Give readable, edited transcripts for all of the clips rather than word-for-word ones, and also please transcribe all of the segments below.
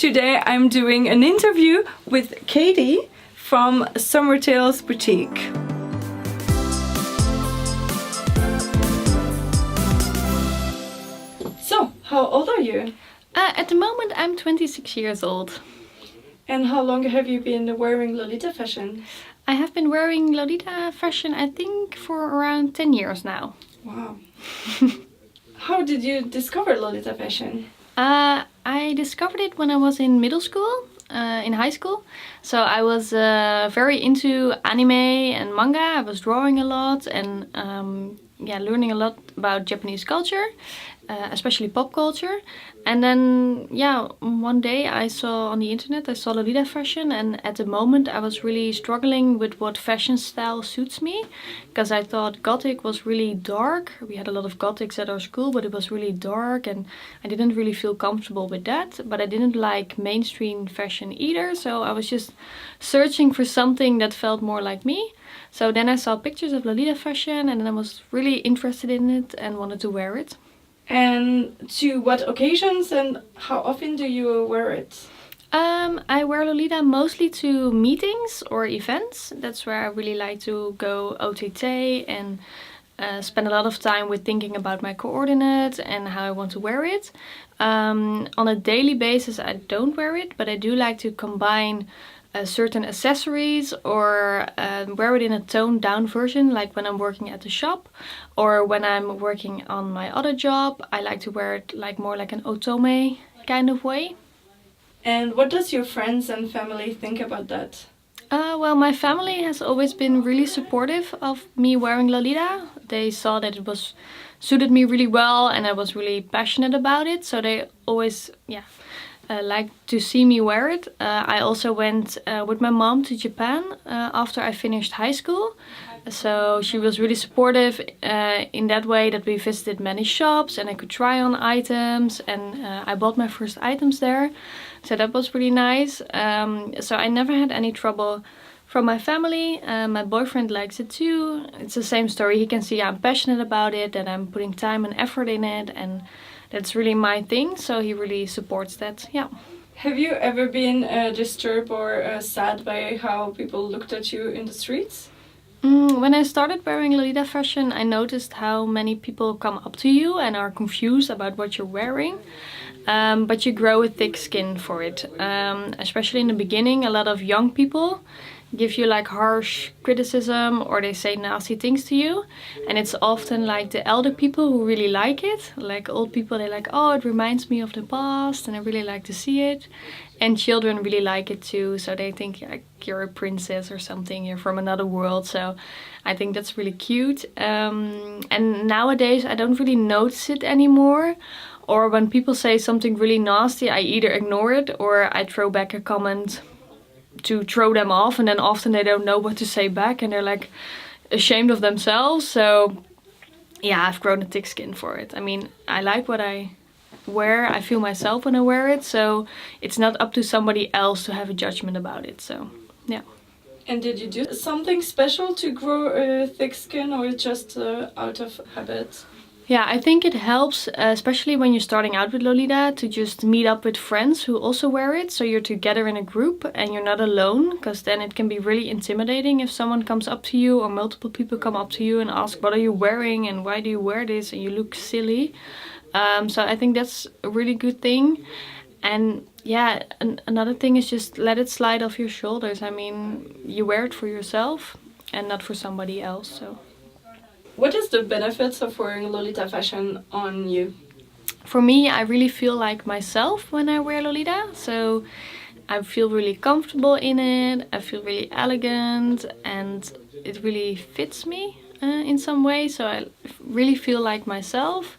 Today I'm doing an interview with Katie from Summer Tales Boutique. So, how old are you? At the moment I'm 26 years old. And how long have you been wearing Lolita fashion? I have been wearing Lolita fashion I think for around 10 years now. Wow. How did you discover Lolita fashion? I discovered it when I was in middle school, in high school. So I was very into anime and manga. I was drawing a lot and learning a lot about Japanese culture, especially pop culture. And then one day I saw on the internet, I saw Lolita fashion, and at the moment I was really struggling with what fashion style suits me, because I thought gothic was really dark. We had a lot of gothics at our school, but it was really dark and I didn't really feel comfortable with that. But I didn't like mainstream fashion either, so I was just searching for something that felt more like me. So then I saw pictures of Lolita fashion and then I was really interested in it and wanted to wear it. And to what occasions and how often do you wear it? I wear Lolita mostly to meetings or events. That's where I really like to go OTT and spend a lot of time with thinking about my coordinates and how I want to wear it. On a daily basis I don't wear it, but I do like to combine certain accessories or wear it in a toned down version, like when I'm working at the shop or when I'm working on my other job. I like to wear it like more like an otome kind of way. And what does your friends and family think about that? Well, my family has always been really supportive of me wearing Lolita. They saw that it was suited me really well and I was really passionate about it, so they always like to see me wear it. I also went with my mom to Japan after I finished high school. So she was really supportive in that way that we visited many shops and I could try on items, and I bought my first items there. So that was really nice. So I never had any trouble from my family. My boyfriend likes it too. It's the same story. He can see I'm passionate about it, that I'm putting time and effort in it, and that's really my thing, so he really supports that, yeah. Have you ever been disturbed or sad by how people looked at you in the streets? When I started wearing Lolita fashion, I noticed how many people come up to you and are confused about what you're wearing. But you grow a thick skin for it. Especially in the beginning, a lot of young people give you like harsh criticism or they say nasty things to you, and it's often like the elder people who really like it. Like old people, they're like, oh, it reminds me of the past and I really like to see it. And children really like it too, so they think like you're a princess or something, you're from another world. So I think that's really cute. And nowadays I don't really notice it anymore. Or when people say something really nasty, I either ignore it or I throw back a comment to throw them off, and then often they don't know what to say back and they're like ashamed of themselves. So yeah, I've grown a thick skin for it. I mean, I like what I wear. I feel myself when I wear it, so it's not up to somebody else to have a judgment about it. So yeah. And did you do something special to grow a thick skin, or just out of habit? Yeah, I think it helps, especially when you're starting out with Lolita, to just meet up with friends who also wear it. So you're together in a group and you're not alone, because then it can be really intimidating if someone comes up to you or multiple people come up to you and ask, what are you wearing and why do you wear this, and you look silly. So I think that's a really good thing. And yeah, another thing is just let it slide off your shoulders. I mean, you wear it for yourself and not for somebody else. So. What is the benefits of wearing Lolita fashion on you? For me, I really feel like myself when I wear Lolita. So I feel really comfortable in it. I feel really elegant and it really fits me in some way. So I really feel like myself.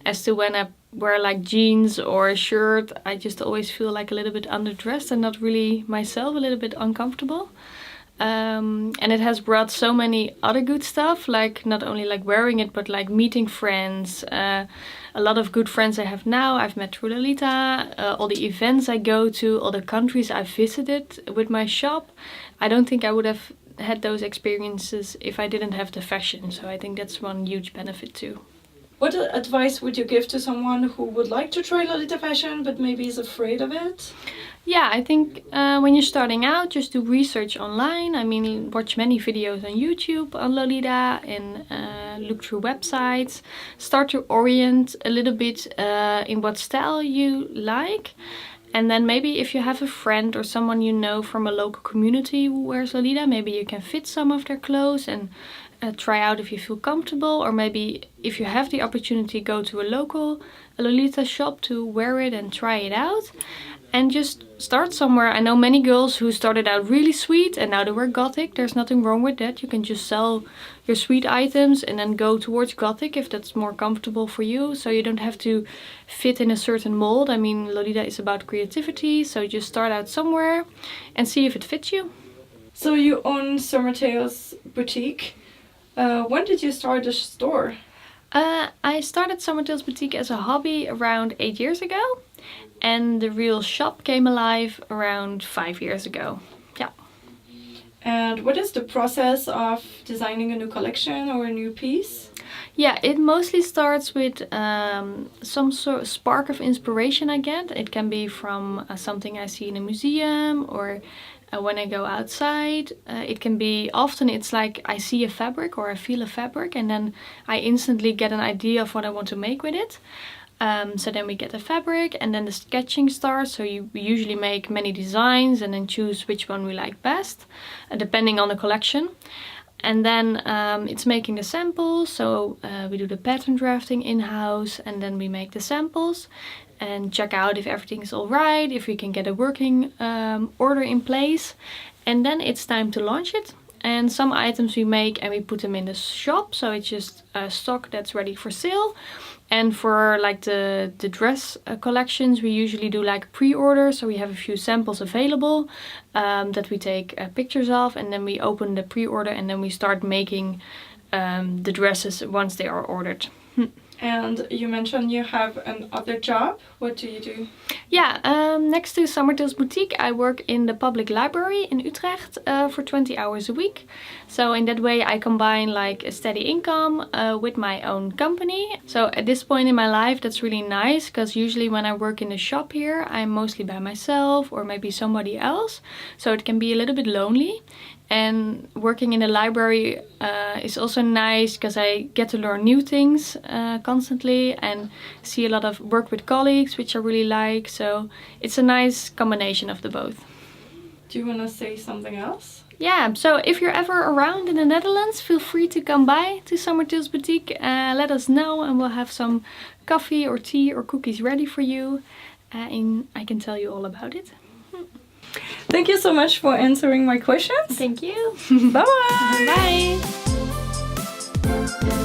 As to when I wear like jeans or a shirt, I just always feel like a little bit underdressed and not really myself, a little bit uncomfortable. And it has brought so many other good stuff, like not only like wearing it, but like meeting friends. A lot of good friends I have now, I've met through Lolita. All the events I go to, all the countries I visited with my shop. I don't think I would have had those experiences if I didn't have the fashion. So I think that's one huge benefit too. What advice would you give to someone who would like to try Lolita fashion but maybe is afraid of it? Yeah, I think when you're starting out, just do research online. I mean, watch many videos on YouTube on Lolita and look through websites. Start to orient a little bit in what style you like. And then maybe if you have a friend or someone you know from a local community who wears Lolita, maybe you can fit some of their clothes and try out if you feel comfortable. Or maybe if you have the opportunity, go to a local Lolita shop to wear it and try it out. And just start somewhere. I know many girls who started out really sweet and now they wear gothic. There's nothing wrong with that. You can just sell your sweet items and then go towards gothic if that's more comfortable for you. So you don't have to fit in a certain mold. I mean, Lolita is about creativity. So just start out somewhere and see if it fits you. So you own Summertale's boutique. When did you start the store? I started Summertale's boutique as a hobby around 8 years ago. And the real shop came alive around 5 years ago. Yeah. And what is the process of designing a new collection or a new piece? Yeah, it mostly starts with some sort of spark of inspiration I get. It can be from something I see in a museum or when I go outside. It can be, often it's like I see a fabric or I feel a fabric and then I instantly get an idea of what I want to make with it. So then we get the fabric and then the sketching starts. So we usually make many designs and then choose which one we like best, depending on the collection. And then it's making the samples. So we do the pattern drafting in-house and then we make the samples and check out if everything is all right, if we can get a working order in place. And then it's time to launch it. And some items we make and we put them in the shop. So it's just stock that's ready for sale. And for like the dress collections, we usually do like pre-order. So we have a few samples available that we take pictures of. And then we open the pre-order and then we start making the dresses once they are ordered. And you mentioned you have another job. What do you do? Yeah, next to Summertale's boutique, I work in the public library in Utrecht for 20 hours a week. So in that way, I combine like a steady income with my own company. So at this point in my life, that's really nice because usually when I work in the shop here, I'm mostly by myself or maybe somebody else. So it can be a little bit lonely. And working in the library is also nice because I get to learn new things constantly and see a lot of work with colleagues, which I really like. So it's a nice combination of the both. Do you want to say something else? Yeah, so if you're ever around in the Netherlands, feel free to come by to Summertale's boutique. Let us know and we'll have some coffee or tea or cookies ready for you. And I can tell you all about it. Thank you so much for answering my questions. Thank you. Bye-bye. Bye.